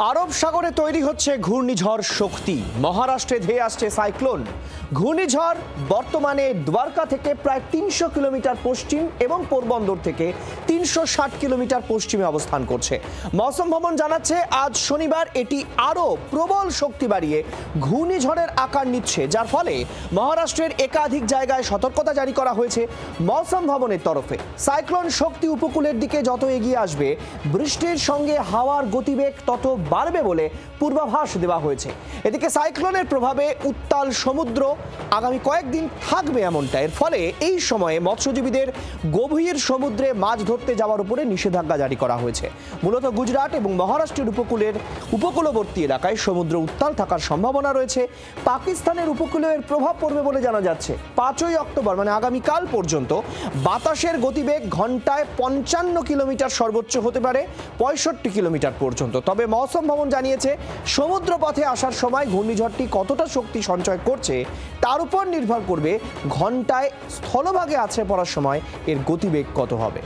আরব সাগরে তৈরি হচ্ছে ঘূর্ণিঝড় শক্তি। মহারাষ্ট্রে ধেয়ে আসছে সাইক্লোন। ঘূর্ণিঝড় বর্তমানে দ্বারকা থেকে প্রায় ৩০০ কিলোমিটার পশ্চিম এবং পোরবন্দর থেকে ৩৬০ কিলোমিটার পশ্চিমে অবস্থান করছে। মৌসুম ভবন জানাচ্ছে আজ শনিবার এটি আরও প্রবল শক্তি বাড়িয়ে ঘূর্ণিঝড়ের আকার নিচ্ছে, যার ফলে মহারাষ্ট্রের একাধিক জায়গায় সতর্কতা জারি করা হয়েছে মৌসুম ভবনের তরফে। সাইক্লোন শক্তি উপকূলের দিকে যত এগিয়ে আসবে, বৃষ্টির সঙ্গে হাওয়ার গতিবেগ তত বাড়বে বলে পূর্বাভাস দেওয়া হয়েছে। এদিকে সাইক্লোনের প্রভাবে উত্তাল সমুদ্র আগামী কয়েকদিন থাকবে এমনটা। এর ফলে এই সময়ে মৎস্যজীবীদের গভীর সমুদ্রে মাছ ধরতে যাওয়ার উপরে নিষেধাজ্ঞা জারি করা হয়েছে। মূলত গুজরাট এবং মহারাষ্ট্রের উপকূলবর্তী এলাকায় সমুদ্র উত্তাল থাকার সম্ভাবনা রয়েছে। পাকিস্তানের উপকূলে এর প্রভাব পড়বে বলে জানা যাচ্ছে। ৫ই অক্টোবর মানে আগামীকাল পর্যন্ত বাতাসের গতিবেগ ঘন্টায় ৫৫ কিলোমিটার সর্বোচ্চ হতে পারে ৬৫ কিলোমিটার পর্যন্ত। তবে মৌসুম ভবন জানিয়েছে সমুদ্রপথে আসার সময় ঘূর্ণিঝড়টি কতটা শক্তি সঞ্চয় করছে তার উপর নির্ভর করবে ঘন্টায় স্থলভাগে আছড়ে পড়ার সময় এর গতিবেগ কত হবে।